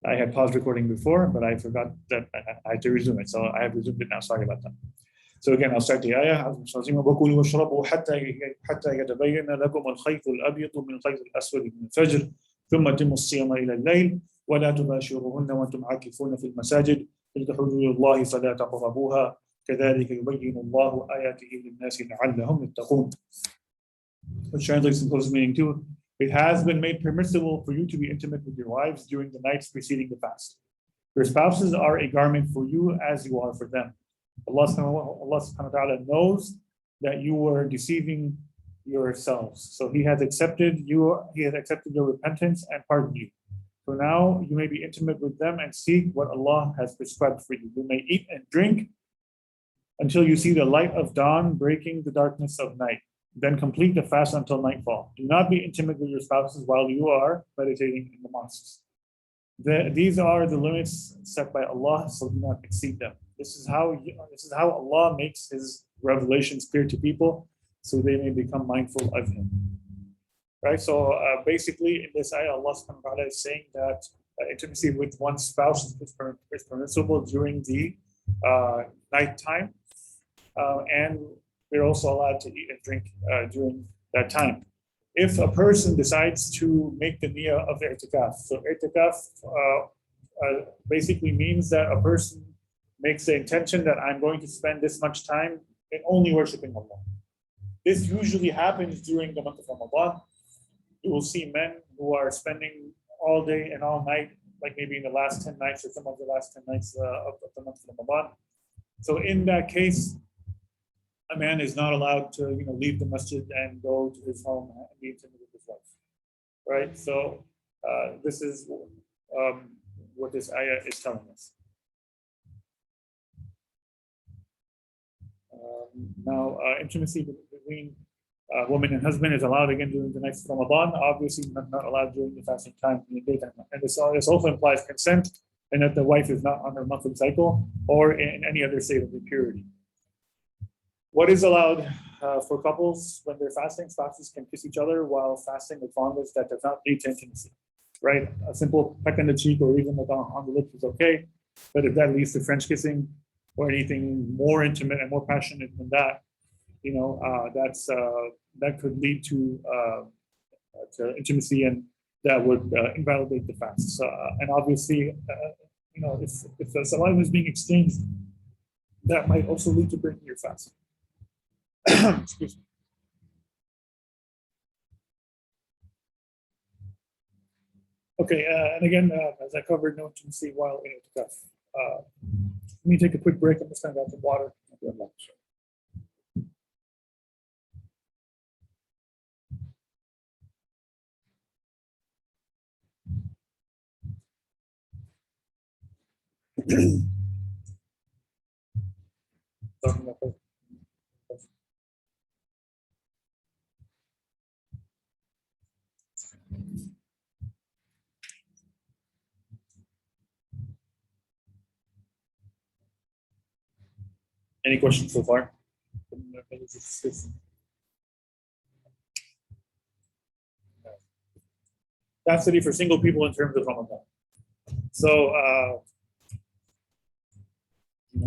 I had paused recording before, but I forgot that I had to resume it. So I have resumed it now. Sorry about that. So again, I'll start the ayah. وَكُلُوا وَاشْرَبُوا حَتَّى يَتَبَيَّنَ لَكُمُ الْخَيْطُ الْأَبْيَضُ مِنَ الْخَيْطِ الْأَسْوَدِ مِنَ الْفَجْرِ ثُمَّ أَتِمُّوا الصِّيَامَ إِلَى اللَّيْلِ وَلَا تُبَاشِرُوهُنَّ وَأَنْتُمْ عَاكِفُونَ فِي الْمَسَاجِدِ تِلْكَ حُدُودُ اللَّهِ فَلَا تَقْرَبُوهَا كَذَلِكَ يُبَيِّنُ اللَّهُ آيَاتِهِ لِلنَّاسِ لَعَلَّهُمْ يَتَّقُونَ. Which translates in close meaning too. It has been made permissible for you to be intimate with your wives during the nights preceding the fast. Your spouses are a garment for you as you are for them. Allah subhanahu wa ta'ala knows that you were deceiving yourselves. So He has accepted your repentance and pardoned you. So now you may be intimate with them and seek what Allah has prescribed for you. You may eat and drink until you see the light of dawn breaking the darkness of night. Then complete the fast until nightfall. Do not be intimate with your spouses while you are meditating in the mosques. These are the limits set by Allah, so do not exceed them. This is how Allah makes His revelations clear to people, so they may become mindful of Him. Right. So basically, in this ayah, Allah subhanahu wa ta'ala is saying that intimacy with one's spouse is permissible during the night time, and we're also allowed to eat and drink during that time. If a person decides to make the niyyah of i'tikaf, so i'tikaf basically means that a person makes the intention that I'm going to spend this much time in only worshiping Allah. This usually happens during the month of Ramadan. You will see men who are spending all day and all night, like maybe in the last 10 nights or some of the last 10 nights of the month of Ramadan. So in that case, a man is not allowed to, leave the masjid and go to his home and be intimate with his wife, right? So this is what this ayah is telling us. Now, intimacy between woman and husband is allowed again during the nights of Ramadan. Obviously, not allowed during the fasting time in the daytime. And this also implies consent, and that the wife is not on her monthly cycle or in any other state of impurity. What is allowed for couples when they're fasting? Spouses can kiss each other while fasting with fondness that does not lead to intimacy, right? A simple peck on the cheek or even on the lips is okay, but if that leads to French kissing or anything more intimate and more passionate than that, that could lead to intimacy, and that would invalidate the fast. And obviously, if the saliva is being exchanged, that might also lead to breaking your fast. Excuse me. Okay, and again, as I covered, no intimacy while in i'tikaf. Let me take a quick break. I'm just going to grab some water. Any questions so far? Chastity for single people in terms of Ramadan. So,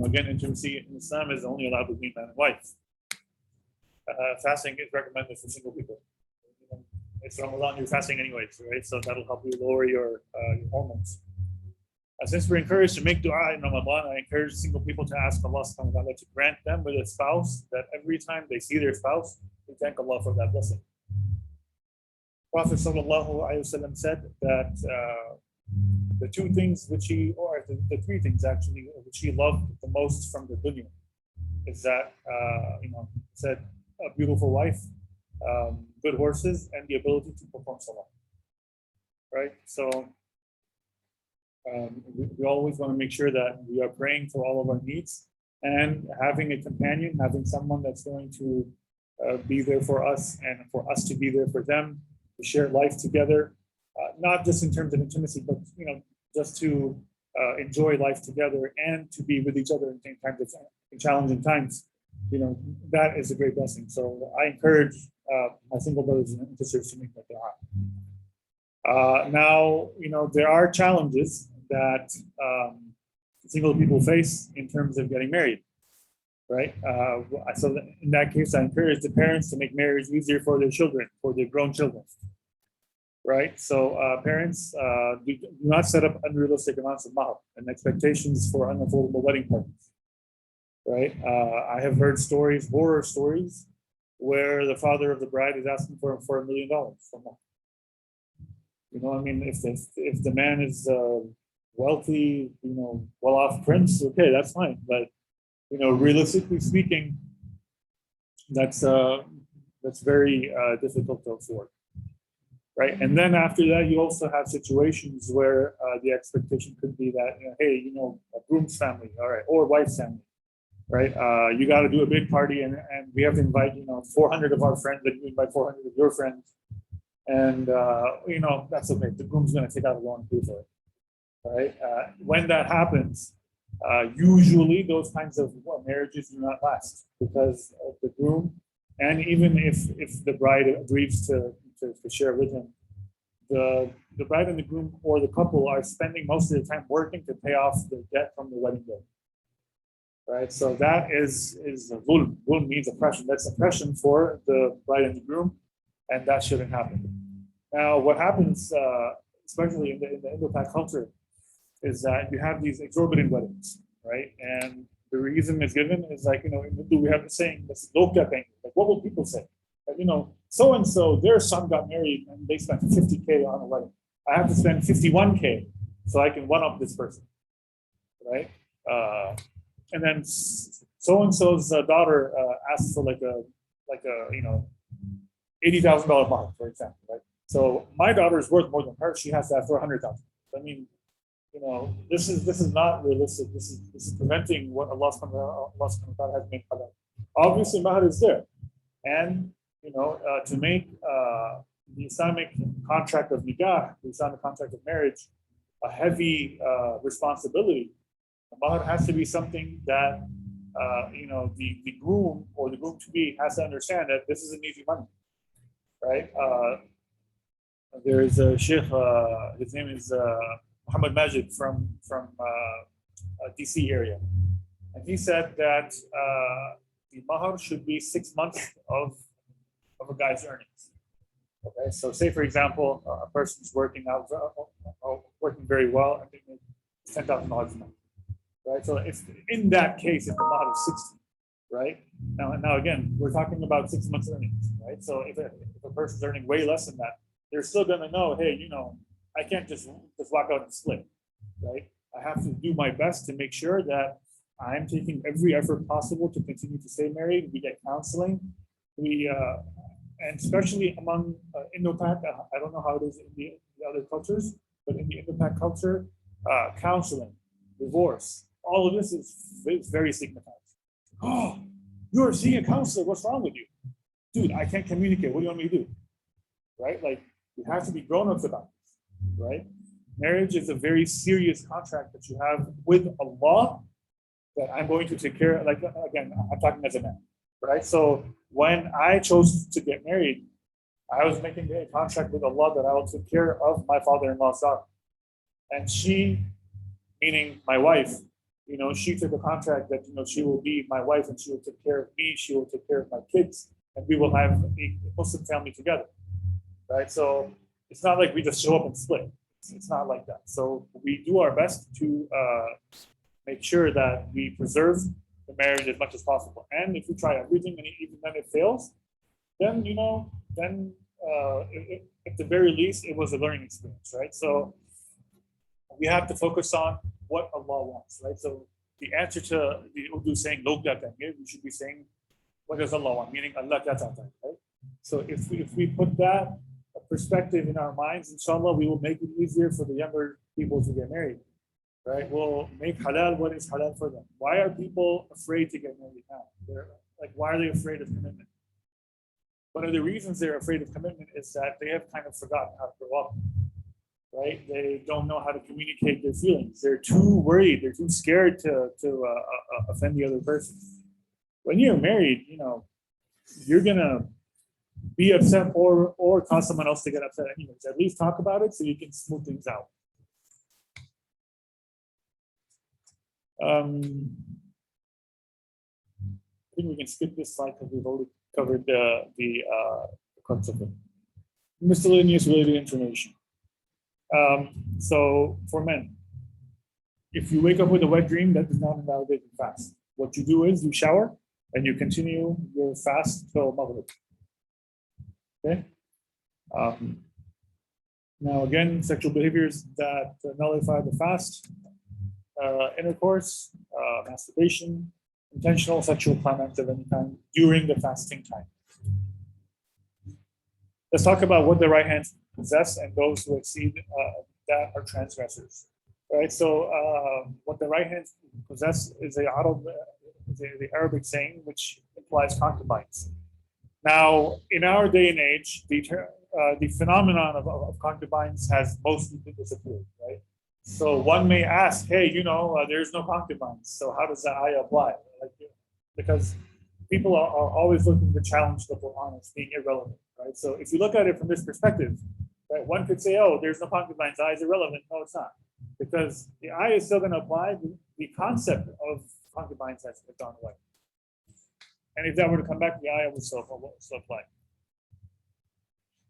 again, intimacy in Islam is only allowed between man and wife. Fasting is recommended for single people. It's Ramadan, you're fasting anyways, right? So that'll help you lower your hormones. Since we're encouraged to make dua in Ramadan, I encourage single people to ask Allah subhanahu wa ta'ala to grant them with a spouse that every time they see their spouse, they thank Allah for that blessing. Prophet sallallahu alaihi wasallam said that the two things the three things actually, which he loved the most from the dunya is that, said a beautiful wife, good horses, and the ability to perform salah. Right? So we always want to make sure that we are praying for all of our needs and having a companion, having someone that's going to be there for us and for us to be there for them, to share life together, not just in terms of intimacy, but just to enjoy life together and to be with each other in challenging times. That is a great blessing. So I encourage my single brothers and sisters to make that dua. Now, there are challenges that single people face in terms of getting married, right? So in that case, I encourage the parents to make marriage easier for their children, for their grown children, right? So parents do not set up unrealistic amounts of mahar and expectations for unaffordable wedding parties, right? I have heard stories, horror stories, where the father of the bride is asking for $1 million for mahar. You know, I mean, if the man is wealthy, you know, well-off prince, okay, that's fine. But you know, realistically speaking, that's very difficult to afford, right? And then after that, you also have situations where the expectation could be that, you know, hey, you know, a groom's family, all right, or wife's family, right? You got to do a big party, and we have to invite, you know, 400 of our friends, and you invite 400 of your friends, and you know, that's okay. The groom's going to take out a loan and pay for it, right? When that happens, usually those kinds of marriages do not last because the groom, and even if the bride agrees to share with him, the bride and the groom or the couple are spending most of the time working to pay off the debt from the wedding day, right? So that is zulm. Zulm means oppression. That's oppression for the bride and the groom, and that shouldn't happen. Now, what happens, especially in the Indo-Pak culture, is that you have these exorbitant weddings, right? And the reason is given is like, you know, in Hindu, we have the saying, this lokya thing. Like, what will people say? Like, you know, so and so, their son got married and they spent 50K on a wedding. I have to spend 51K so I can one up this person, right? And then so and so's daughter asks for like a you know, $80,000 bond, for example, right? So my daughter is worth more than her. She has to have for 100,000. I mean, you know, this is not realistic. This is preventing what Allah subhanahu wa ta'ala has made halal. Obviously, mahar is there, and you know, to make the Islamic contract of nikah, the Islamic contract of marriage, a heavy responsibility, the mahar has to be something that you know, the groom or the groom to be has to understand that this isn't easy money, right? There is a sheikh. His name is Muhammad Majid from DC area, and he said that the mahar should be 6 months of a guy's earnings. Okay, so say for example, a person's working out, working very well, and they make $10,000 a month, right? So if in that case, if the mahar is 60, right? Now again, we're talking about 6 months earnings, right? So if a person's earning way less than that, they're still going to know, hey, you know, I can't just walk out and split, right? I have to do my best to make sure that I'm taking every effort possible to continue to stay married. We get counseling. And especially among Indo-Pak, I don't know how it is in the other cultures, but in the Indo-Pak culture, counseling, divorce, all of this is very stigmatized. Oh, you're seeing a counselor. What's wrong with you? Dude, I can't communicate. What do you want me to do? Right? Like, you have to be grown-ups about this, right? Marriage is a very serious contract that you have with Allah that I'm going to take care of. Like, again, I'm talking as a man, right? So when I chose to get married, I was making a contract with Allah that I will take care of my father-in-law's daughter. And she, meaning my wife, you know, she took a contract that, you know, she will be my wife and she will take care of me, she will take care of my kids, and we will have a Muslim family together, right? So it's not like we just show up and split. It's not like that. So we do our best to make sure that we preserve the marriage as much as possible. And if we try everything and even then it fails, then, you know, then at the very least, it was a learning experience, right? So we have to focus on what Allah wants, right? So the answer to the Urdu saying "Log kya kahenge," we should be saying, "What does Allah want?" Meaning Allah kya chahta hai, right? So if we put that perspective in our minds, inshallah, we will make it easier for the younger people to get married, right? We'll make halal what is halal for them. Why are people afraid to get married now? They're like, why are they afraid of commitment? One of the reasons they're afraid of commitment is that they have kind of forgotten how to grow up, right? They don't know how to communicate their feelings. They're too worried. They're too scared to offend the other person. When you're married, you know, you're gonna be upset or cause someone else to get upset anyways. At least talk about it so you can smooth things out. Um, I think we can skip this slide because we've already covered the crux of it. Miscellaneous related information. So for men, if you wake up with a wet dream, that does not invalidate your fast. What you do is you shower and you continue your fast till Maghrib. Okay. Now again, sexual behaviors that nullify the fast: intercourse, masturbation, intentional sexual climax of any kind during the fasting time. Let's talk about what the right hands possess and those who exceed that are transgressors. Right. So what the right hands possess is the Arabic saying, which implies concubines. Now, in our day and age, the phenomenon of concubines has mostly disappeared, right? So one may ask, hey, there's no concubines, so how does the ayah apply? Because people are always looking to challenge the Quran as being irrelevant, right? So if you look at it from this perspective, right, one could say, oh, there's no concubines, the ayah is irrelevant. No, it's not. Because the ayah is still going to apply, the concept of concubines has gone away. And if that were to come back, the ayah would still apply.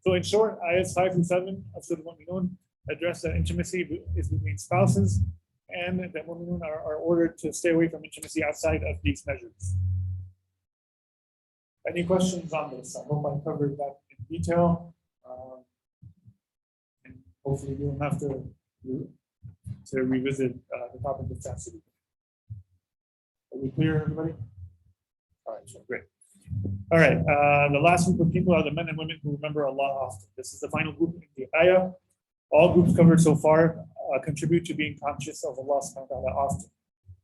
So in short, ayahs 5 through 7 of Surah Al-Mu'minun address that intimacy is between spouses, and that Mu'minun are ordered to stay away from intimacy outside of these measures. Any questions on this? I hope I covered that in detail. And hopefully we won't have to revisit the topic of chastity. Are we clear, everybody? All right, so great. All right, the last group of people are the men and women who remember Allah often. This is the final group in the ayah. All groups covered so far contribute to being conscious of Allah subhanahu wa ta'ala often.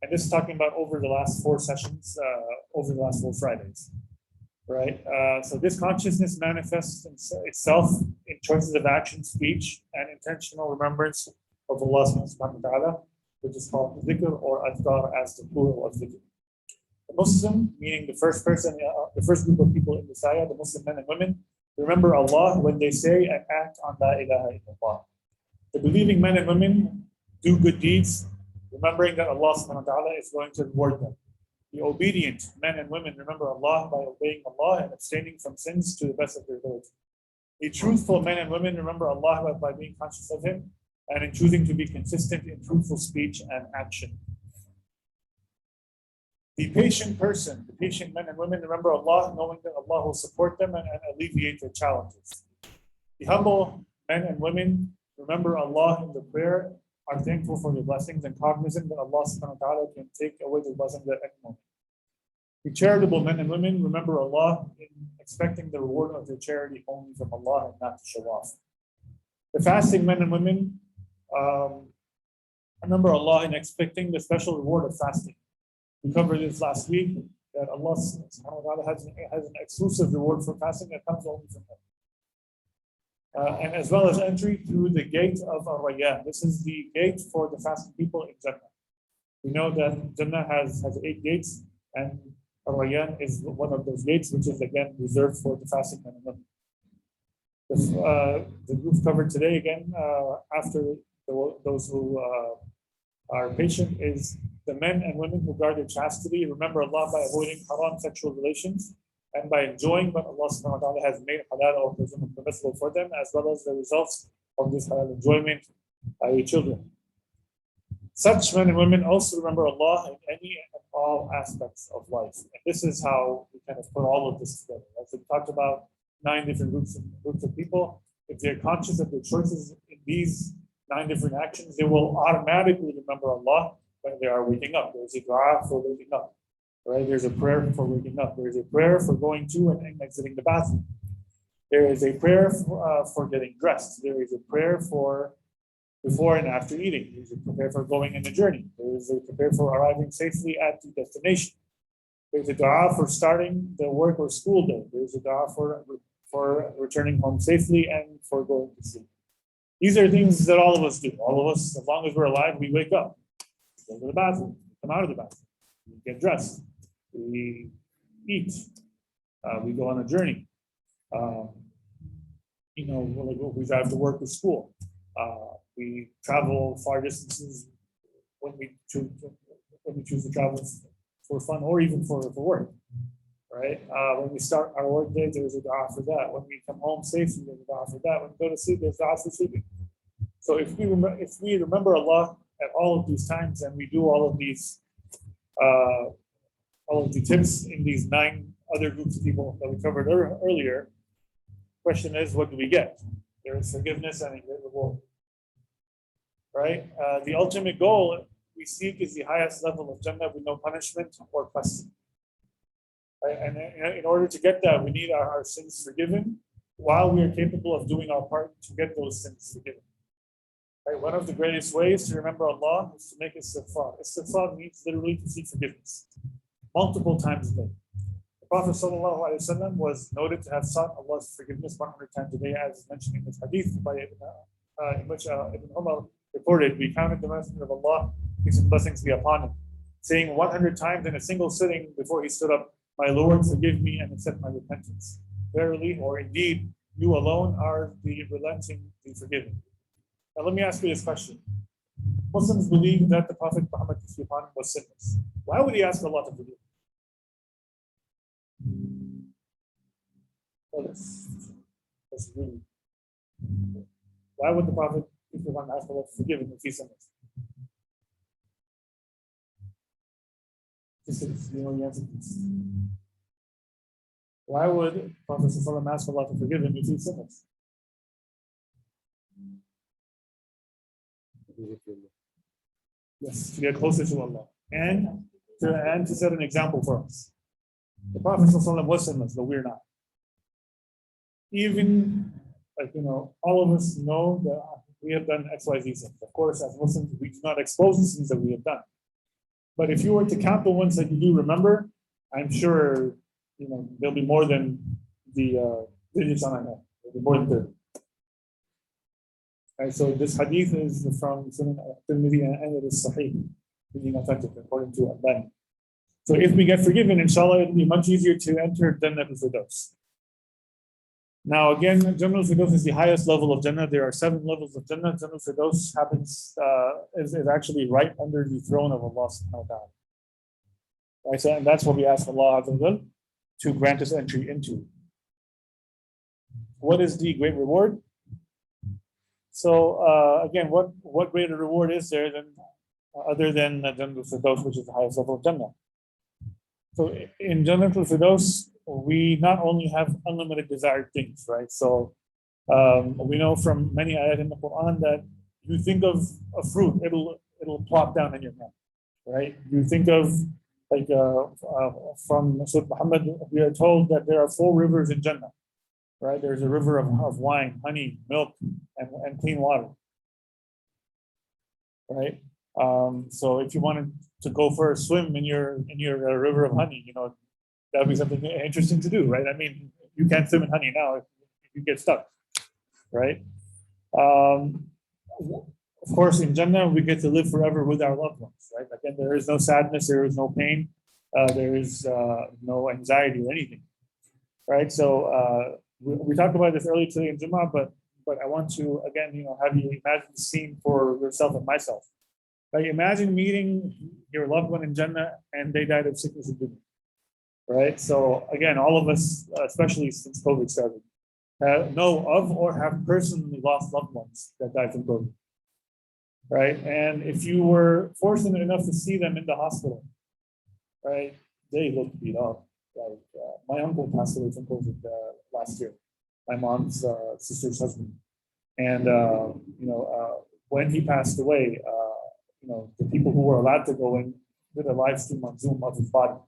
And this is talking about over the last 4 sessions, over the last 4 Fridays. Right? So this consciousness manifests itself in choices of action, speech, and intentional remembrance of Allah subhanahu wa ta'ala, which is called dhikr or adhkar as the plural of dhikr. The Muslim, meaning the first person, the first group of people in the ayah, the Muslim men and women, remember Allah when they say and act on La ilaha illallah. The believing men and women do good deeds, remembering that Allah subhanahu wa ta'ala is going to reward them. The obedient men and women remember Allah by obeying Allah and abstaining from sins to the best of their ability. The truthful men and women remember Allah by being conscious of Him and in choosing to be consistent in truthful speech and action. The patient person, the patient men and women remember Allah, knowing that Allah will support them and alleviate their challenges. The humble men and women remember Allah in the prayer, are thankful for their blessings and cognizant that Allah subhanahu wa ta'ala can take away their blessings at any moment. The charitable men and women remember Allah in expecting the reward of their charity only from Allah and not to show off. The fasting men and women remember Allah in expecting the special reward of fasting. We covered this last week, that Allah subhanahu wa ta'ala has an exclusive reward for fasting that comes only from Him. And as well as entry through the gate of Ar-Rayyan. This is the gate for the fasting people in Jannah. We know that Jannah has 8 gates, and Ar-Rayyan is one of those gates, which is again reserved for the fasting men and women. The group covered today again, after those who are patient, is the men and women who guard their chastity, remember Allah by avoiding haram sexual relations and by enjoying what Allah subhanahu wa ta'ala has made halal or permissible for them, as well as the results of this halal enjoyment, i.e. children. Such men and women also remember Allah in any and all aspects of life. And this is how we kind of put all of this together. As we talked about 9 different groups of people, if they're conscious of their choices in these 9 different actions, they will automatically remember Allah when they are waking up. There's a dua for waking up, right? There's a prayer for waking up. There's a prayer for going to and exiting the bathroom. There is a prayer for getting dressed. There is a prayer for before and after eating. There's a prayer for going on the journey. There is a prayer for arriving safely at the destination. There's a dua for starting the work or school day. There's a dua for returning home safely and for going to sleep. These are things that all of us do. All of us, as long as we're alive, we wake up, go to the bathroom, come out of the bathroom, we get dressed, we eat, we go on a journey. We drive to work or school. We travel far distances when when we choose to travel for fun or even for work, right? When we start our work day, there's a dua for that. When we come home safely, there's a dua for that. When we go to sleep, there's dua for sleeping. So if we remember Allah at all of these times and we do all of the tips in these 9 other groups of people that we covered earlier, question is, what do we get? There is forgiveness and a great reward, right? The ultimate goal we seek is the highest level of Jannah with no punishment or question. Right? And in order to get that, we need our sins forgiven while we are capable of doing our part to get those sins forgiven. Right? One of the greatest ways to remember Allah is to make istighfar. Istighfar means literally to seek forgiveness multiple times a day. The Prophet ﷺ was noted to have sought Allah's forgiveness 100 times a day, as mentioned in this hadith by in which Ibn Umar reported, we counted the Messenger of Allah, peace and blessings be upon him, saying 100 times in a single sitting before he stood up, my Lord, forgive me and accept my repentance. Verily, or indeed, you alone are the relenting, the forgiving. Now let me ask you this question. Muslims believe that the Prophet Muhammad peace be upon him was sinless. Why would he ask Allah to forgive him? Well, that's really. Why would the Prophet peace be upon him ask Allah to forgive him if he's sinless? You know the answer to this. Why would Prophet ask Allah to forgive him if he's sinless? Yes, to get closer to Allah and to set an example for us. The Prophet was sinless, but we're not. Even all of us know that we have done XYZ sins. Of course, as Muslims, we do not expose the sins that we have done. But if you were to count the ones that you do remember, I'm sure there'll be more than the digits on our head. There'll be more than 30. Right, so this hadith is from Sunan al-Tirmidhi and it is sahih, being authentic according to Al-Albani. So if we get forgiven, inshallah, it'll be much easier to enter Jannah al-Firdaus. Now again, Jannah al-Firdaus is the highest level of Jannah. There are 7 levels of Jannah. Jannah al-Firdaus is actually right under the throne of Allah subhanahu wa ta'ala. Right, so, and that's what we ask Allah to grant us entry into. What is the great reward? So again, what greater reward is there than other than Jannah al-Firdaus, which is the highest level of Jannah? So in Jannah al-Firdaus, we not only have unlimited desired things, right? So we know from many ayat in the Quran that you think of a fruit, it'll plop down in your hand, right? You think of from Surah Muhammad, we are told that there are 4 rivers in Jannah. Right, there's a river of wine, honey, milk, and clean water. Right, so if you wanted to go for a swim in your river of honey, that would be something interesting to do, right? I mean, you can't swim in honey now if you get stuck, right? Of course, in Jannah we get to live forever with our loved ones, right? Again, there is no sadness, there is no pain, there is no anxiety or anything, right? So. We talked about this earlier today in Jummah, but I want to again, have you imagine the scene for yourself and myself. Like imagine meeting your loved one in Jannah and they died of sickness and dunya. Right? So again, all of us, especially since COVID started, know of or have personally lost loved ones that died from COVID. Right? And if you were fortunate enough to see them in the hospital, right, they looked beat up. Like my uncle passed away from COVID last year, my mom's sister's husband, and when he passed away, the people who were allowed to go in did a live stream on Zoom of his body,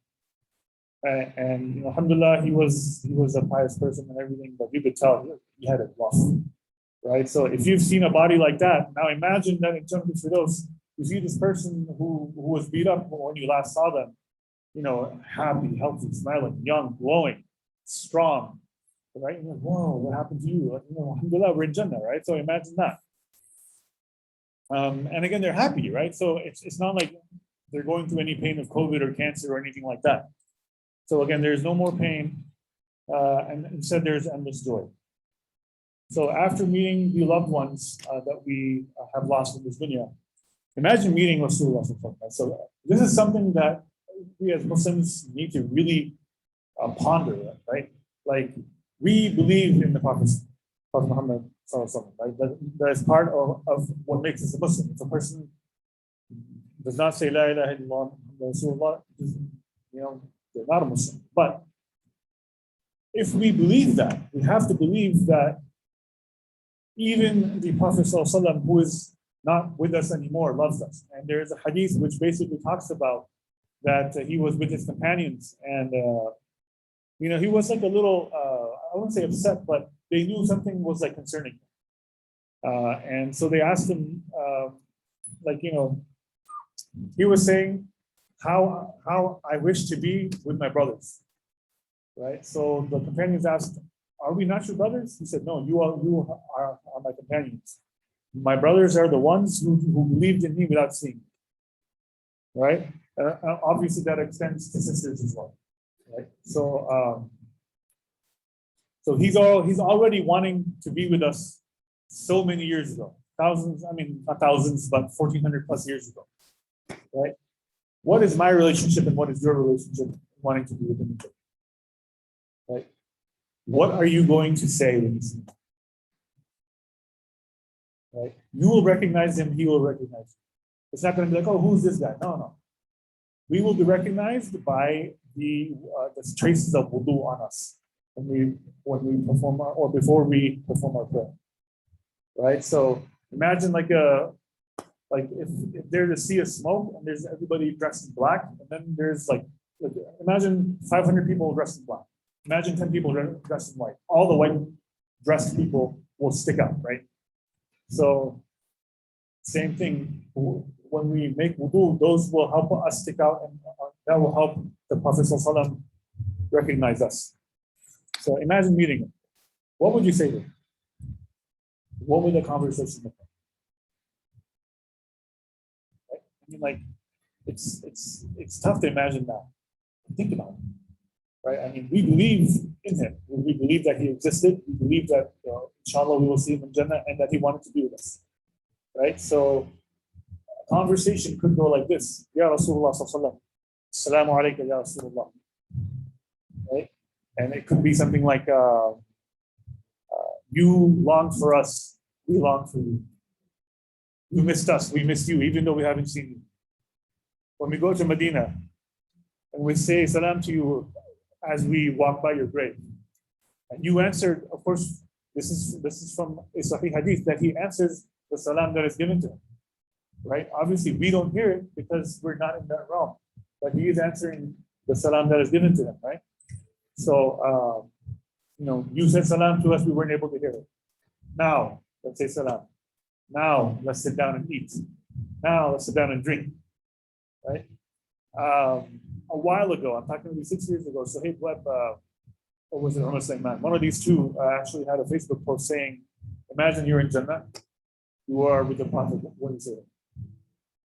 and alhamdulillah, he was a pious person and everything, but you could tell he had it rough, right? So if you've seen a body like that, now imagine that in Jannah al-Firdaus, you see this person who was beat up when you last saw them. Happy, healthy, smiling, young, glowing, strong, right? Whoa, what happened to you? Alhamdulillah, we're in Jannah, right? So imagine that. And again, they're happy, right? So it's not like they're going through any pain of COVID or cancer or anything like that. So again, there's no more pain, and instead there's endless joy. So after meeting the loved ones that we have lost in this dunya, Imagine meeting Rasulullah. So this is something that we as Muslims need to really ponder, right? Like we believe in the Prophet Muhammad, right? That is part of what makes us a Muslim. If a person does not say La ilaha illallah Rasulullah, they're not a Muslim. But if we believe that, we have to believe that even the Prophet ﷺ, who is not with us anymore, loves us. And there is a hadith which basically talks about that he was with his companions, and he was like a little, I wouldn't say upset, but they knew something was like concerning him. And so they asked him, he was saying how I wish to be with my brothers, right? So the companions asked, "Are we not your brothers?" He said, "No, you are my companions. My brothers are the ones who believed in me without seeing me." Right? Obviously, that extends to sisters as well. Right? So he's already wanting to be with us so many years ago. Thousands, I mean, not thousands, but 1400 plus years ago. Right? What is my relationship and what is your relationship wanting to be with him? Right? What are you going to say when you see him? Right? You will recognize him, he will recognize you. It's not going to be like, oh, who's this guy? No. We will be recognized by the traces of wudu on us when we perform or before we perform our prayer. Right? So imagine like if there's a sea of smoke and there's everybody dressed in black, and then there's like imagine 500 people dressed in black. Imagine 10 people dressed in white. All the white dressed people will stick out, right? So same thing, when we make wudu, those will help us stick out, and that will help the Prophet ﷺ recognize us. So imagine meeting him. What would you say to him? What would the conversation look like? Right? I mean, like, it's tough to imagine that. Think about it. Right? I mean, we believe in him. We believe that he existed. We believe that, inshallah, we will see him in Jannah and that he wanted to be with us. Right? So a conversation could go like this. Ya Rasulullah sallallahu Assalamu alaikum, Ya Rasulullah. Right? And it could be something like, you long for us, we long for you. You missed us, we missed you, even though we haven't seen you. When we go to Medina and we say salam to you as we walk by your grave, and you answered, of course, this is from a Sahih hadith that he answers the salam that is given to him. Right? Obviously, we don't hear it because we're not in that realm, but he is answering the salam that is given to him, right? So, you said salam to us, we weren't able to hear it. Now, let's say salam. Now, let's sit down and eat. Now, let's sit down and drink, right? A while ago, I'm talking maybe 6 years ago, Suhaib Webb, or was it Umar Sulaiman? One of these two actually had a Facebook post saying, imagine you're in Jannah, you are with the Prophet. What do you say?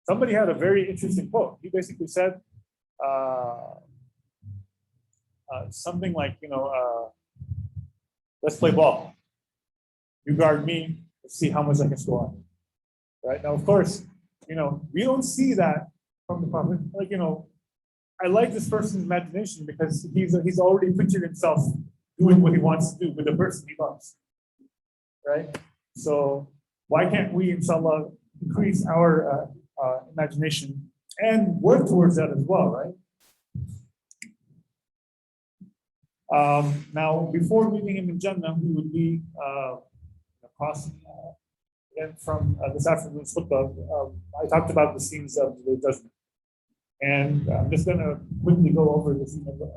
Somebody had a very interesting quote. He basically said something like, let's play ball. You guard me, let's see how much I can score on you. Right? Now, of course, we don't see that from the Prophet. Like, I like this person's imagination because he's already pictured himself doing what he wants to do with the person he loves. Right? So why can't we, inshallah, increase our imagination and work towards that as well, right? Now, before meeting him in Jannah, we would be from this afternoon's khutbah. I talked about the scenes of the judgment. And I'm just going to quickly go over the scene of the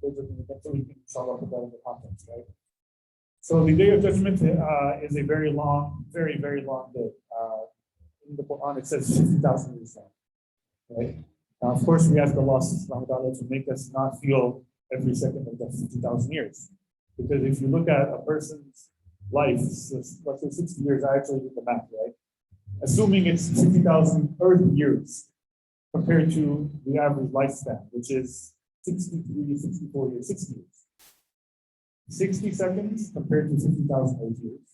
judgment so we can, inshallah, put that in the context, right? So the day of judgment is a very long, very, very long day. In the Quran, it says 50,000 years long, right? Now, of course, we ask Allah subhanahu wa ta'ala to make us not feel every second of that 50,000 years. Because if you look at a person's life, let's say 60 years, I actually did the math, right? Assuming it's 50,000 Earth years compared to the average lifespan, which is 63, 64 years, 60 years. 60 seconds compared to 50,000 Earth years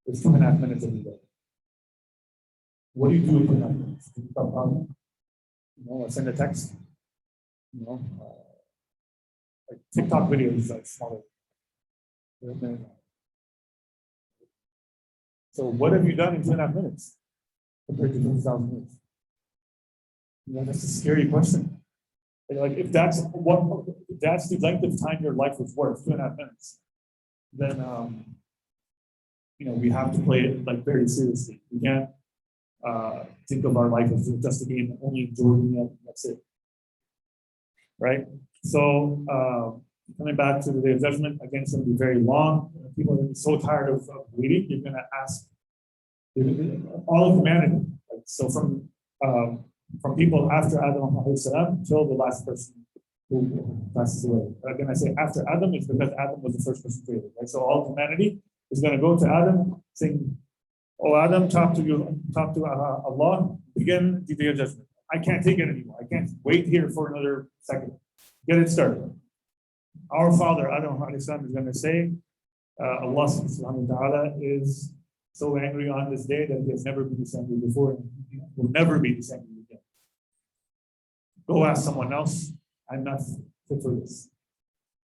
is 2.5 minutes every day. What do you do with 29 minutes? Do you stop talking? Send a text. Like TikTok videos are smaller. So what have you done in 2.5 minutes compared to 20,000 minutes? That's a scary question. Like if that's the length of time your life was worth, 2.5 minutes, then we have to play it like very seriously. We can't think of our life as just a game, only enjoying it. That's it, right? So coming back to the Day of Judgment, again, it's going to be very long. People are going to be so tired of waiting. You're going to ask all of humanity. So from people after Adam salam till the last person who passes away. Again, I say after Adam, it's because Adam was the first person created. Right? So all humanity is going to go to Adam saying, "Oh, Adam, talk to Allah, begin the Day of Judgment. I can't take it anymore. I can't wait here for another second. Get it started." Our father, Adam is going to say, Allah subhanahu wa ta'ala is so angry on this day that he has never been this angry before and will never be this angry again. Go ask someone else. I'm not fit for this.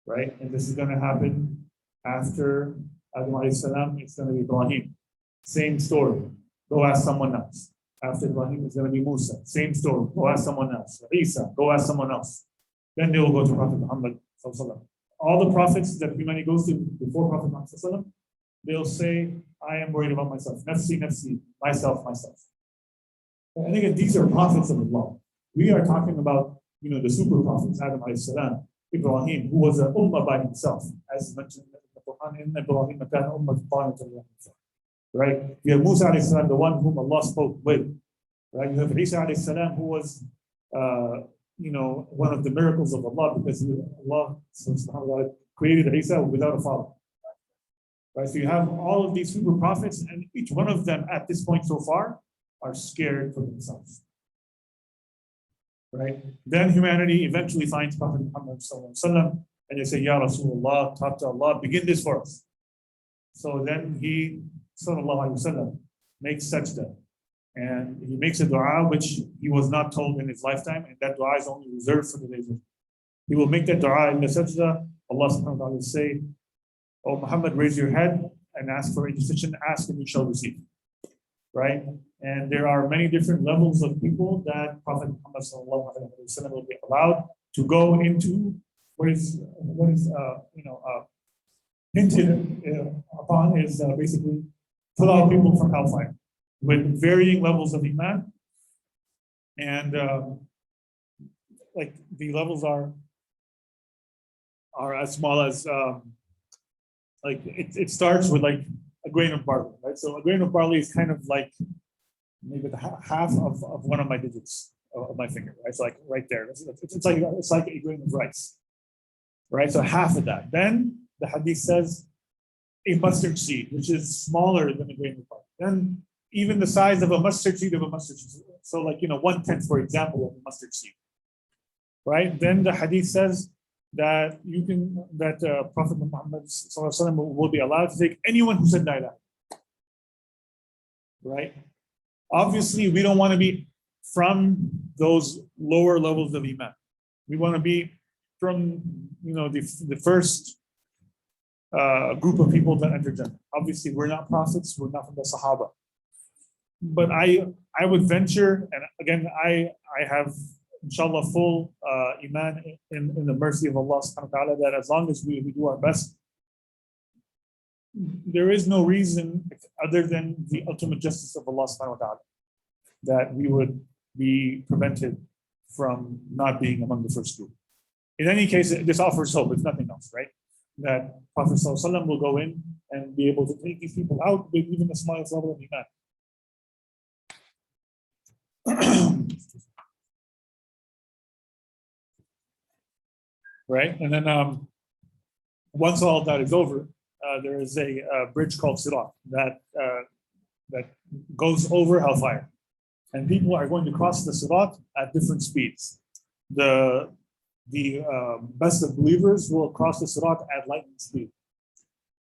Right? And this is going to happen after Adam alayhi salam. It's going to be Ibrahim. Same story. Go ask someone else. After Ibrahim, it's going to be Musa. Same story. Go ask someone else. Isa. Go ask someone else. Then they will go to Prophet Muhammad. All the prophets that humanity goes to before Prophet Muhammad, they'll say, "I am worried about myself. Nafsi, nafsi, myself, myself." And again, these are prophets of Allah. We are talking about, the super prophets, Adam alayhi salam, Ibrahim, who was an ummah by himself, as mentioned in the Quran, in Ibrahim kana ummah, right? You have Musa alayhi salam, the one whom Allah spoke with, right? You have Isa alayhi salam, who was one of the miracles of Allah, because Allah subhanahu wa ta'ala created Isa without a father. Right? So you have all of these super prophets, and each one of them at this point so far are scared for themselves. Right? Then humanity eventually finds Prophet Muhammad and they say, "Ya Rasulullah, talk to Allah, begin this for us." So then he, sallallahu alaihi wasallam, makes sajda. And he makes a dua which he was not told in his lifetime, and that dua is only reserved for the days of. He will make that dua in the sajda. Allah subhanahu wa ta'ala will say, "Oh Muhammad, raise your head and ask for intercession, ask and you shall receive." Right? And there are many different levels of people that Prophet Muhammad sallallahu alaihi wasallam will be allowed to go into what is hinted upon is basically pull out people from hellfire with varying levels of iman, and like the levels are as small as like it starts with like a grain of barley, right? So a grain of barley is kind of like maybe the half of one of my digits of my finger, right? So like right there, it's like a grain of rice, right? So half of that. Then the hadith says a mustard seed, which is smaller than a grain of barley. Then even the size of a mustard seed So like 1/10, for example, of a mustard seed, right? Then the hadith says that Prophet Muhammad will be allowed to take anyone who said la ilaha, right? Obviously, we don't want to be from those lower levels of iman. We want to be from the first group of people that enter Jannah. Obviously, we're not prophets. We're not from the Sahaba. But I would venture, and again, I have inshallah full iman in the mercy of Allah subhanahu wa ta'ala, that as long as we do our best, there is no reason other than the ultimate justice of Allah subhanahu wa ta'ala that we would be prevented from not being among the first group. In any case, this offers hope, if nothing else, right? That Prophet sallallahu alaihi wasallam will go in and be able to take these people out with even the smallest level of iman. Right? And then once all of that is over, there is a bridge called Sirat that goes over hellfire. And people are going to cross the Sirat at different speeds. The best of believers will cross the Sirat at lightning speed.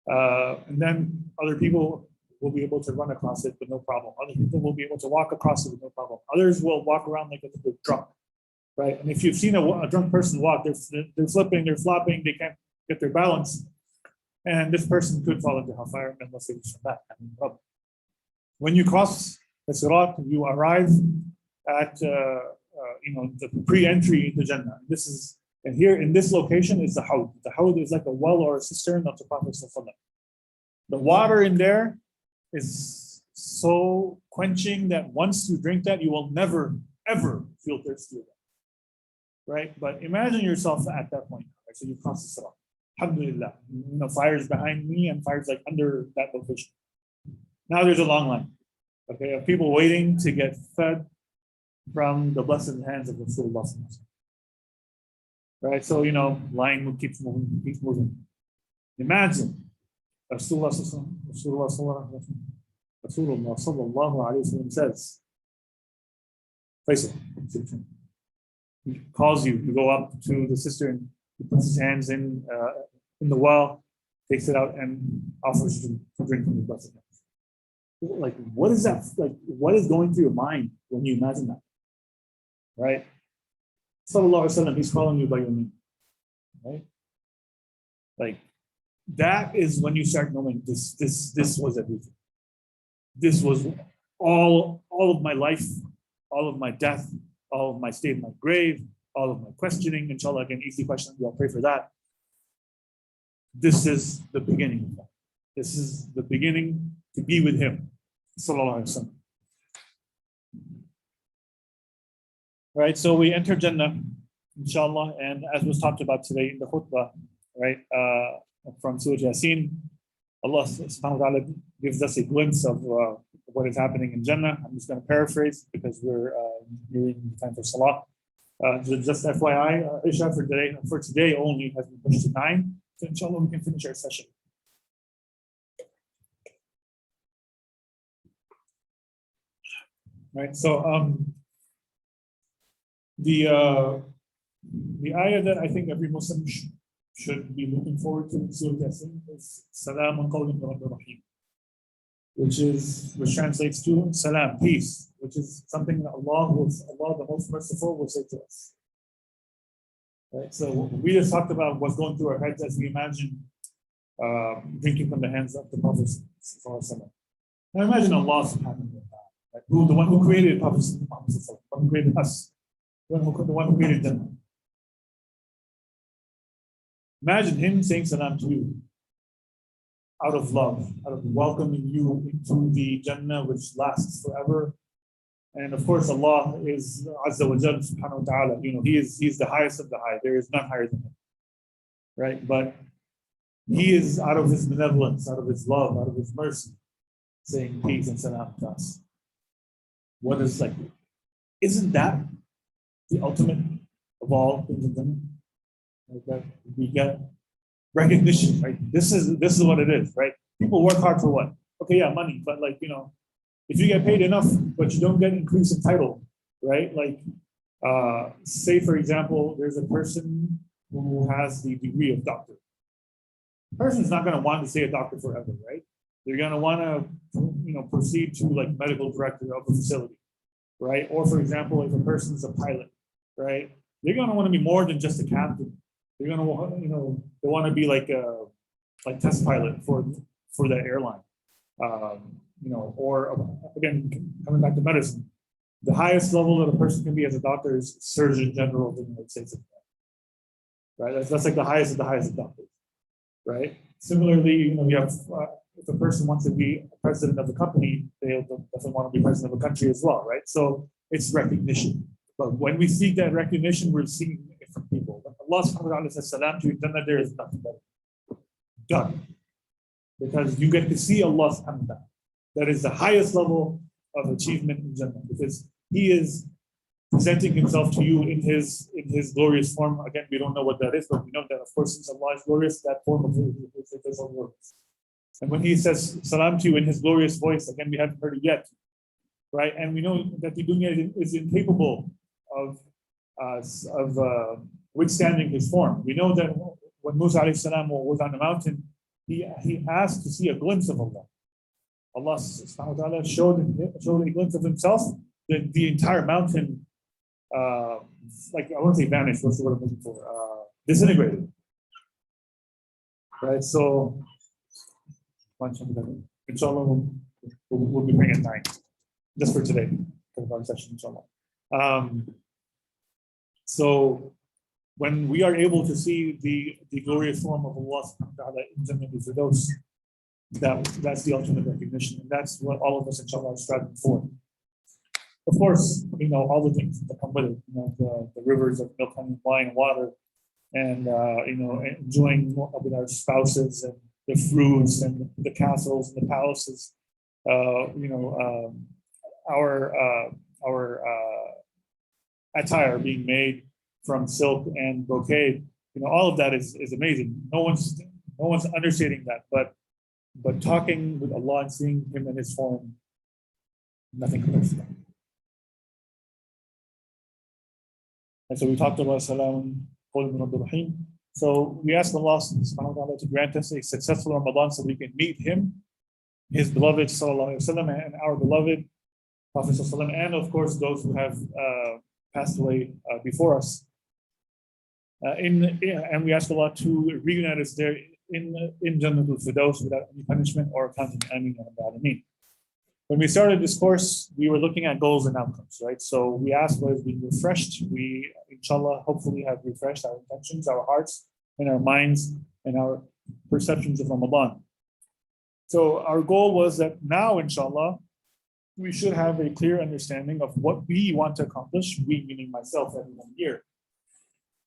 And then other people will be able to run across it with no problem. Other people will be able to walk across it with no problem. Others will walk around like if they're drunk, right? And if you've seen a drunk person walk, they're flipping, they're flopping, they can't get their balance. And this person could fall into hellfire unless they reach from that. When you cross the Sirat, you arrive at the pre-entry into Jannah. This is, and here in this location is the Hawd. The Hawd is like a well or a cistern of the Prophet. The water in there is so quenching that once you drink that, you will never ever feel thirsty again. Right? But imagine yourself at that point. Right? So you cross the Sirat. Alhamdulillah. Fires behind me and fires like under that location. Now there's a long line, okay, of people waiting to get fed from the blessed hands of Rasulullah. Right? So, line keeps moving. Imagine Rasulullah sallallahu alayhi wa sallam says, Faisal, he calls you, you go up to the cistern, he puts his hands in the well, takes it out and offers you to drink from the blessed hands. Like, what is that? Like, what is going through your mind when you imagine that? Right? Sallallahu Alaihi Wasallam, he's calling you by your name. Right? Like, that is when you start knowing this was everything. This was all of my life, all of my death, all of my state in my grave, all of my questioning. Inshallah, again, easy question. We'll pray for that. This is the beginning of that. This is the beginning to be with him. Sallallahu Alaihi Wasallam. Right, so we enter Jannah, inshallah, and as was talked about today in the khutbah, right, from Surah Yasin, Allah subhanahu wa ta'ala gives us a glimpse of what is happening in Jannah. I'm just going to paraphrase because we're nearing the time for Salah. Just FYI, Isha for today only has been pushed to 9, so inshallah we can finish our session. Right, so the ayah that I think every Muslim should be looking forward to in Surah Yasin is Salamun qawlan min Rabbir Rahim, which translates to Salam, peace, which is something that Allah, the Most Merciful, will say to us. Right, so we just talked about what's going through our heads as we imagine drinking from the hands of the Prophet. Now imagine Allah subhanahu wa ta'ala. Right? The one who created Prophet, the one who created us, the one who created them. Imagine him saying salam to you out of love, out of welcoming you into the Jannah which lasts forever. And of course, Allah is Azza wa Jal subhanahu wa ta'ala. He's the highest of the high. There is none higher than him. Right? But he is out of his benevolence, out of his love, out of his mercy, saying peace and salam to us. What is like, isn't that the ultimate of all things in Jannah? Like that we get recognition, right? This is what it is, right? People work hard for what? Okay, yeah, money, but like, if you get paid enough, but you don't get increase in title, right? Like, say for example, there's a person who has the degree of doctor. The person's not going to want to stay a doctor forever, right? They're going to want to, proceed to like medical director of the facility, right? Or for example, if a person's a pilot, right? They're going to want to be more than just a captain. They're going to, they want to be like a test pilot for that airline, or again, coming back to medicine, the highest level that a person can be as a doctor is Surgeon General of the United States, right? That's like the highest of the highest of doctors, right? Similarly, you have if a person wants to be president of a company, they definitely want to be president of a country as well, right? So it's recognition. But when we seek that recognition, we're seeking it from people. When Allah subhanahu wa ta'ala says salam to you, then there is nothing better. Done. Because you get to see Allah subhanahu wa ta'ala. That is the highest level of achievement in Jannah, because He is presenting Himself to you in His glorious form. Again, we don't know what that is, but we know that, of course, since Allah is glorious, that form of His own words. And when He says salam to you in His glorious voice, again, we haven't heard it yet, right? And we know that the dunya is incapable of withstanding His form. We know that when Musa alayhi salam was on the mountain, he asked to see a glimpse of Allah. Allah subhanahu wa ta'ala showed a glimpse of himself, the entire mountain, like I won't say vanished, what's the word I'm looking for? Disintegrated. Right? So, inshallah, we'll be praying at 9, just for today, for the session, inshallah. So, when we are able to see the glorious form of Allah subhanahu wa ta'ala in Jannah Firdaus, that's the ultimate recognition, and that's what all of us inshallah are striving for. Of course, all the things that come with it, the rivers of milk and wine and water, and enjoying with our spouses, and the fruits and the castles and the palaces, our attire being made from silk and brocade, all of that is amazing. No one's understating that, but talking with Allah and seeing Him in His form, nothing compares to that. And so we talked about Salam, Rahim. So we ask Allah subhanahu wa ta'ala to grant us a successful Ramadan so we can meet Him, His beloved Sallallahu Alaihi Wasallam, and our beloved Prophet Sallallahu Alaihi Wasallam, and of course those who have passed away before us. And we ask Allah to reunite us there in Jannatul Firdaus without any punishment or counting Ameen and Alameen. When we started this course, we were looking at goals and outcomes, right? So we asked what has been refreshed. We, inshallah, hopefully have refreshed our intentions, our hearts, and our minds, and our perceptions of Ramadan. So our goal was that now, inshallah, we should have a clear understanding of what we want to accomplish, we meaning myself, every 1 year,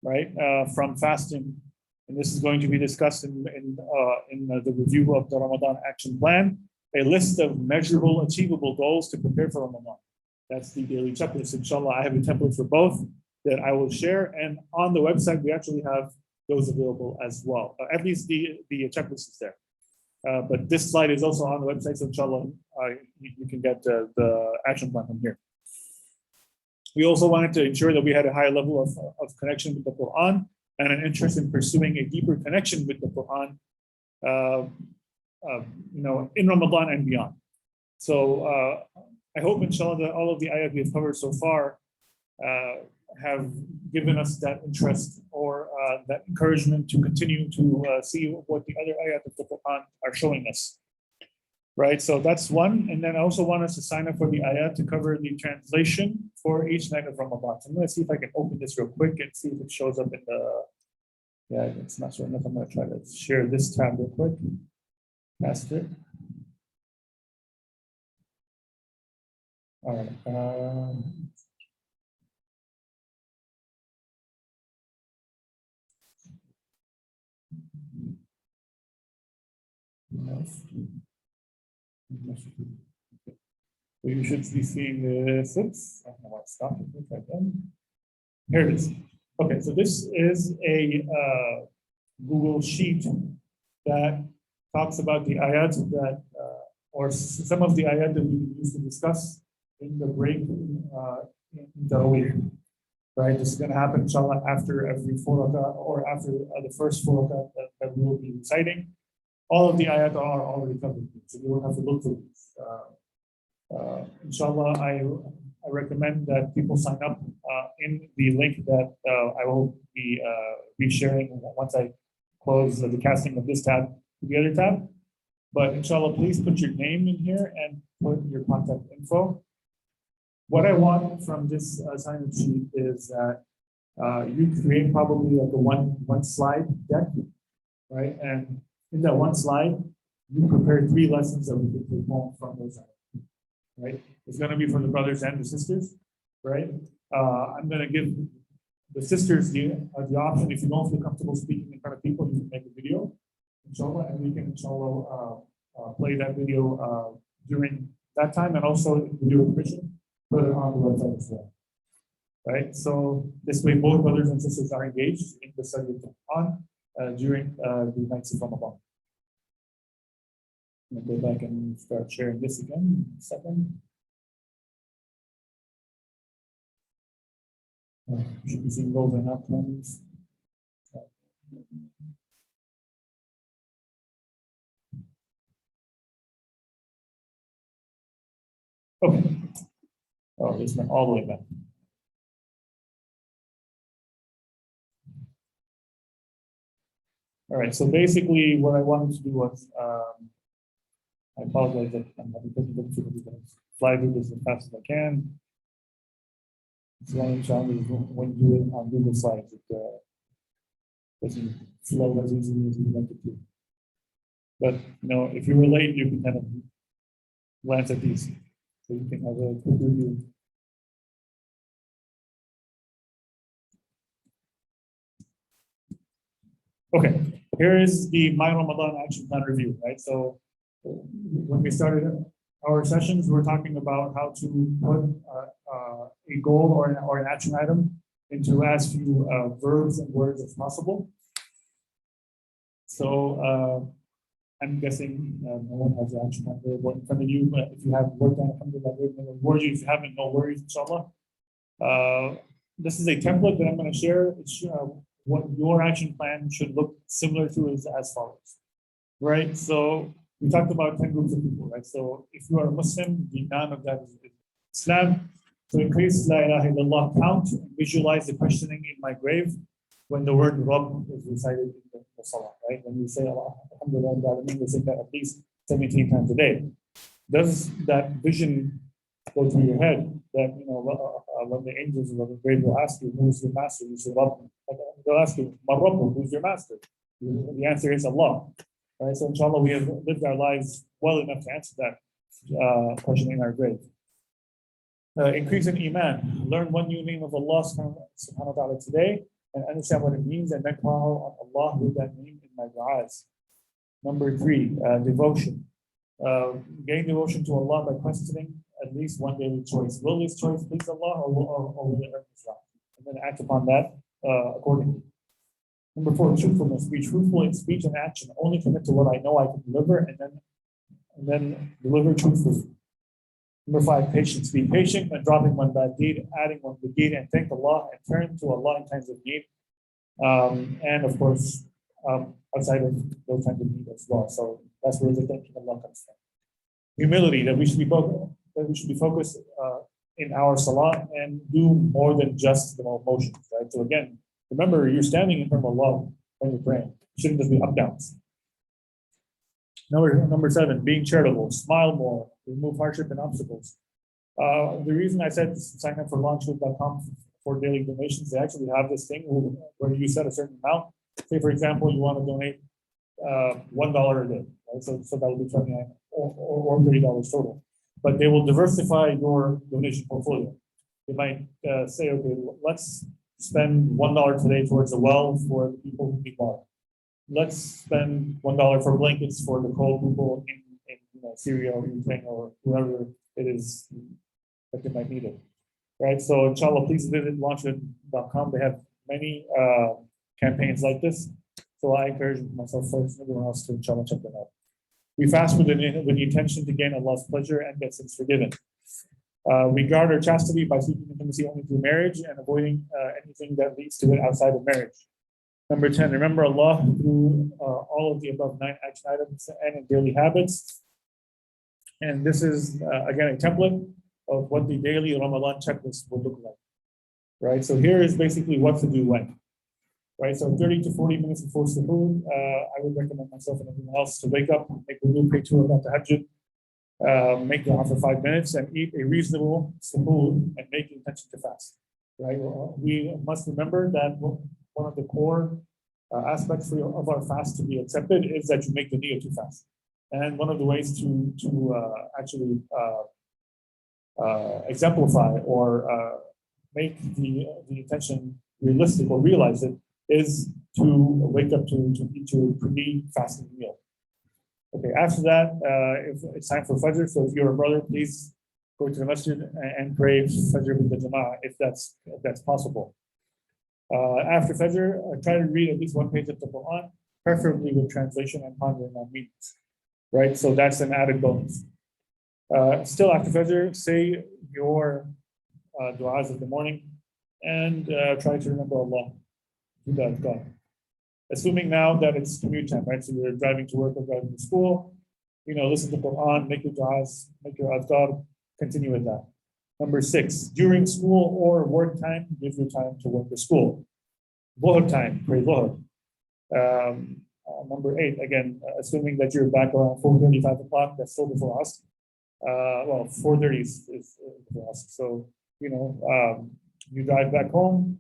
right? From fasting, and this is going to be discussed in the review of the Ramadan Action Plan, a list of measurable, achievable goals to prepare for Ramadan. That's the daily checklist. Inshallah, I have a template for both that I will share, and on the website we actually have those available as well. At least the checklist is there. But this slide is also on the website, so inshallah, you can get the action plan from here. We also wanted to ensure that we had a high level of connection with the Quran and an interest in pursuing a deeper connection with the Quran, in Ramadan and beyond. So I hope, inshallah, that all of the ayat we have covered so far have given us that interest or that encouragement to continue to see what the other ayat of the Quran are showing us. Right, so that's one. And then I also want us to sign up for the ayat to cover the translation for each night of Ramadan. So I'm going to see if I can open this real quick and see if it shows up in the, yeah, it's not showing up. I'm going to try to share this tab real quick. Past it. All right. So you should be seeing this. I don't know why it stopped it right then. Here it is. Okay, so this is a Google Sheet that talks about the ayat that, or some of the ayat that we used to discuss in the break in Tarawih. Right, this is going to happen, inshallah, after every 4 rakah or after the first 4 rakah that we will be reciting. All of the ayat are already covered, so you don't have to look for these. Inshallah, I recommend that people sign up in the link that I will be sharing once I close the casting of this tab to the other tab. But inshallah, please put your name in here and put your contact info. What I want from this assignment sheet is that you create probably like a one slide deck, right? And in that one slide, you prepare 3 lessons that we can take home from those items, right? It's going to be for the brothers and the sisters, right? I'm going to give the sisters the option. If you don't feel comfortable speaking in front of people, you can make a video, inshallah, and we can, inshallah, play that video during that time, and also if you do permission, put it on the website as well, right? So this way, both brothers and sisters are engaged in the study of the Quran during the nights of Ramadan. I'm going to go back and start sharing this again in a second. You should be seeing goals and outcomes. Okay. Oh, this went all the way back. All right, so basically what I wanted to do was, I apologize that I'm having difficulty with this. Fly through this as fast as I can. It's one challenge is when you do it on Google Slides, it doesn't flow as easily as you'd like it to. But if you were late, you can kind of glance at these, so you can have a quick review. Okay, here is the My Ramadan Action Plan review, right? So when we started our sessions, we're talking about how to put a goal or an action item into as few verbs and words as possible. So I'm guessing no one has the action plan available in front of you, but if you have worked on it, if you haven't, no worries, inshallah. This is a template that I'm going to share. It's what your action plan should look similar to is as follows, right? So we talked about 10 groups of people, right? So if you are a Muslim, the none of that is Islam. So increase La ilaha illallah count and visualize the questioning in my grave when the word Rabb is recited in the Salah, right? When you say Allah, Alhamdulillah, we say that at least 17 times a day. Does that vision go through your head that, when the angels of the grave will ask you, who's your master? You say, Rabb. They'll ask you, Ma Rabbu, who's your master? The answer is Allah. Right? So inshallah, we have lived our lives well enough to answer that question in our grave. Increase in Iman. Learn one new name of Allah subhanahu wa ta'ala today and understand what it means and then call on Allah with that name in my du'as. Number 3, devotion. Gain devotion to Allah by questioning at least one daily choice. Will this choice please Allah or will it hurt Islam? And then act upon that accordingly. Number 4, truthfulness. Be truthful in speech and action. Only commit to what I know I can deliver and then deliver truthfully. Number 5, patience. Be patient when dropping one bad deed, adding one good deed, and thank Allah and turn to Allah in times of need. And of course, outside of those times of need as well. So that's where the thanking Allah comes from. Humility, that we should be focused in our salah and do more than just the motions, right? So again, remember, you're standing in front of Allah when you're praying. It shouldn't just be up downs. Number 7, being charitable, smile more, remove hardship and obstacles. The reason I said sign up for launchwood.com for daily donations, they actually have this thing where you set a certain amount. Say, for example, you want to donate $1 a day, right? So that will be $29 or $30 total. But they will diversify your donation portfolio. They might say, okay, let's spend $1 today towards a well for the people who need water. Let's spend $1 for blankets for the cold people in Syria or Ukraine or wherever it is that they might need it. Right. So inshallah, please visit launchwood.com. They have many campaigns like this. So I encourage myself first and everyone else to inshallah check them out. We fast with the intention to gain Allah's pleasure and get sins forgiven. We guard our chastity by seeking intimacy only through marriage and avoiding anything that leads to it outside of marriage. Number 10, remember Allah through all of the above 9 action items and in daily habits. And this is, again, a template of what the daily Ramadan checklist would look like. Right? So here is basically what to do when. Right? So 30 to 40 minutes before suhoor, I would recommend myself and everyone else to wake up, make wudu, pray 2 rakat tahajjud, make dua for 5 minutes, and eat a reasonable suhoor and make the intention to fast. Right? We must remember that one of the core aspects of our fast to be accepted is that you make the niyyah to fast. And one of the ways to actually exemplify or make the intention realistic or realize it is to wake up to eat your pre-fasting meal. Okay, after that, if it's time for Fajr, so if you're a brother, please go to the masjid and pray Fajr with the Jama'ah if that's possible. After Fajr, try to read at least 1 page of the Quran, preferably with translation and pondering on meanings. Right, so that's an added bonus. Still after Fajr, say your du'as of the morning and try to remember Allah. Do that, God. Assuming now that it's commute time, right? So you're driving to work or driving to school, listen to Quran, make your du'as, make your adhkar, continue with that. Number 6, during school or work time, give your time to work or school. Dhuhr time, pray dhuhr. Number 8, again, assuming that you're back around 4:30, 5 o'clock, that's still before us. Well, 4:30 is before us. So, you drive back home.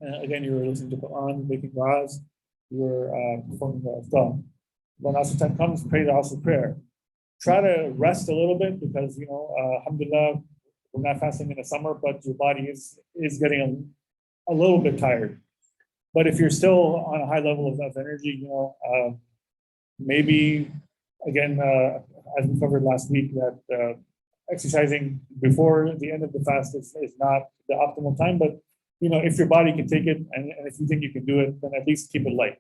Again, you're listening to Quran, making du'as, you're performing the iftar. When Asr time comes, pray the Asr prayer. Try to rest a little bit because, alhamdulillah, we're not fasting in the summer, but your body is getting a little bit tired. But if you're still on a high level of energy, maybe, again, as we covered last week, that exercising before the end of the fast is not the optimal time. But, if your body can take it and if you think you can do it, then at least keep it light.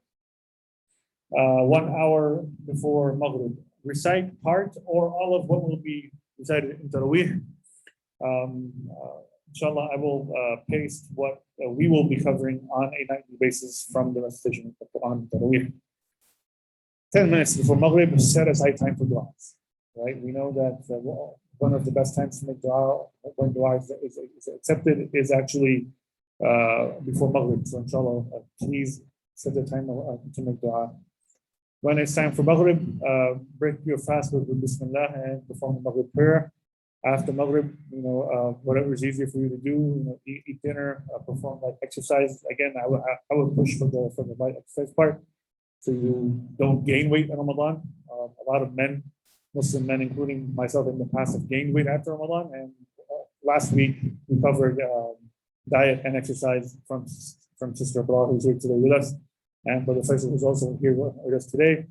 1 hour before Maghrib, recite part or all of what will be recited in Taraweeh. Inshallah, I will paste what we will be covering on a nightly basis from the recitation of the Quran Taraweeh. 10 minutes before Maghrib, set aside time for du'as. Right? We know that one of the best times to make du'a, when du'a is accepted, is actually before Maghrib. So inshallah, please set the time to make du'a. When it's time for Maghrib, break your fast with Bismillah and perform the Maghrib prayer. After Maghrib, whatever is easier for you to do, eat dinner, perform light exercise. Again, I would push for the light exercise part, so you don't gain weight in Ramadan. A lot of men, Muslim men, including myself in the past, have gained weight after Ramadan. And last week we covered diet and exercise from Sister Abrar, who's here today with us, and Brother Faisal, who's also here with us today.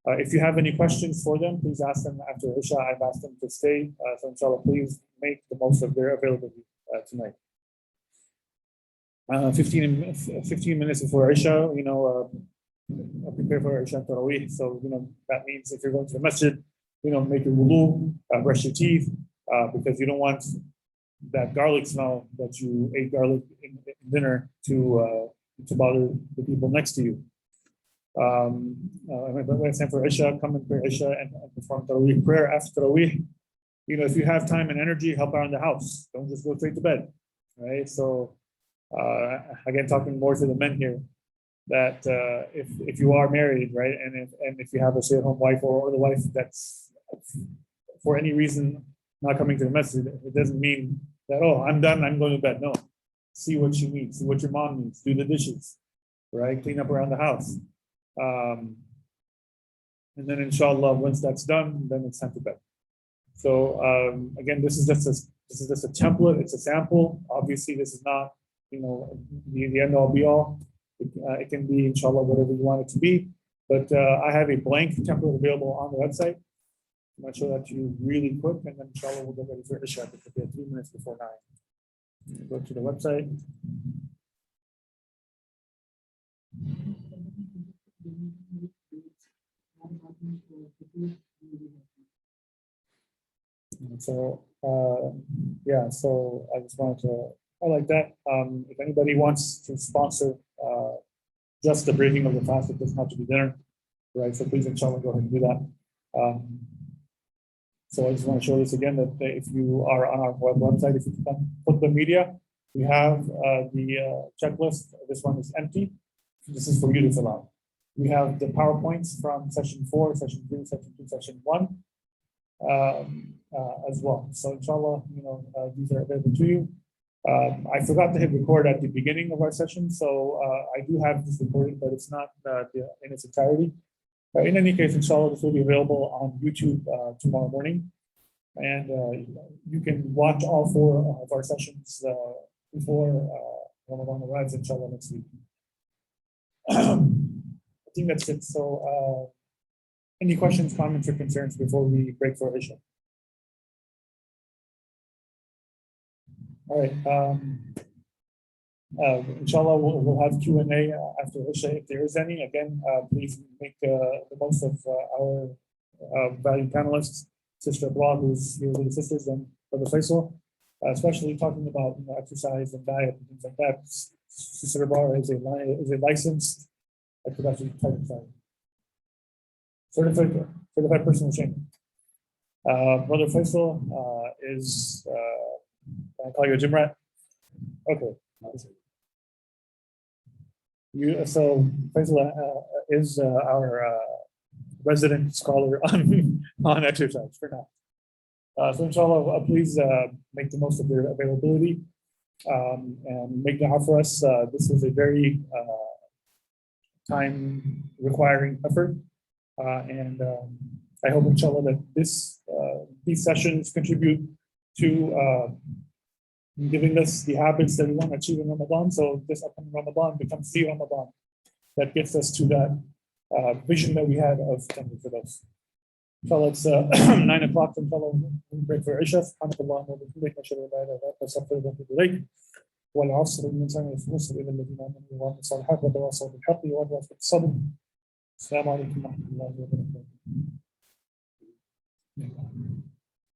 If you have any questions for them, please ask them after Isha. I've asked them to stay. So inshallah, please make the most of their availability tonight. 15 minutes before Isha, prepare for Isha Taraweeh. So, that means if you're going to the masjid, make your wudu, brush your teeth, because you don't want that garlic smell that you ate garlic in dinner to bother the people next to you. When it's time for Isha, come and pray Isha and perform Taraweeh prayer. After Taraweeh, if you have time and energy, help around the house. Don't just go straight to bed, right? So, again, talking more to the men here, that if you are married, right, and if you have a stay-at-home wife or the wife that's for any reason not coming to the masjid, it doesn't mean that, I'm done, I'm going to bed. No, see what she needs, see what your mom needs, do the dishes, right, clean up around the house. And then inshallah, once that's done, then it's time to bed. So again, this is just a template. It's a sample. Obviously, this is not the end all be all. It can be inshallah whatever you want it to be. But I have a blank template available on the website. I'm going to show that to you really quick, and then inshallah we'll get ready for Isha because we have 3 minutes before 9. Go to the website. So so I just wanted to highlight that. If anybody wants to sponsor just the breaking of the fast, it doesn't have to be dinner, right? So please, inshallah, go ahead and do that. So I just want to show this again, that if you are on our website, if you put the media, we have the checklist. This one is empty. This is for you to fill out. We have the PowerPoints from session 4, session 3, session 2, session 1 as well. So inshallah, these are available to you. I forgot to hit record at the beginning of our session, so I do have this recording, but it's not in its entirety. In any case, inshallah, this will be available on YouTube tomorrow morning. And you can watch all 4 of our sessions before Ramadan arrives, inshallah, next week. I think that's it. So any questions, comments, or concerns before we break for Isha? All right. Inshallah, we'll have Q&A after Isha if there is any. Again, please make the most of our valued panelists, Sister Abrar, who's here with the sisters, and Brother Faisal, especially talking about exercise and diet and things like that. Sister Abrar is a licensed, I forgot to type it out, certified personal trainer. Brother Faisal is, can I call you a gym rat? Okay. So Faisal is our resident scholar on exercise for now. So inshallah, please make the most of your availability and make dua for us. This is a very time requiring effort. And I hope inshallah that these sessions contribute to giving us the habits that we want to achieve in Ramadan. So this upcoming Ramadan becomes the Ramadan that gets us to that vision that we had of Jannah Firdaus. Inshallah, it's 9 o'clock. Inshallah, we break for Isha. Subhanakallah wa bihamdika, ashhadu an la ilaha illa anta, astaghfiruka wa atubu ilayk. والعصر الإنسان يفوز خسر إلا الذين آمنوا وعملوا الصالحات وتواصوا بالحق وتواصوا بالصبر. السلام عليكم ورحمة الله وبركاته.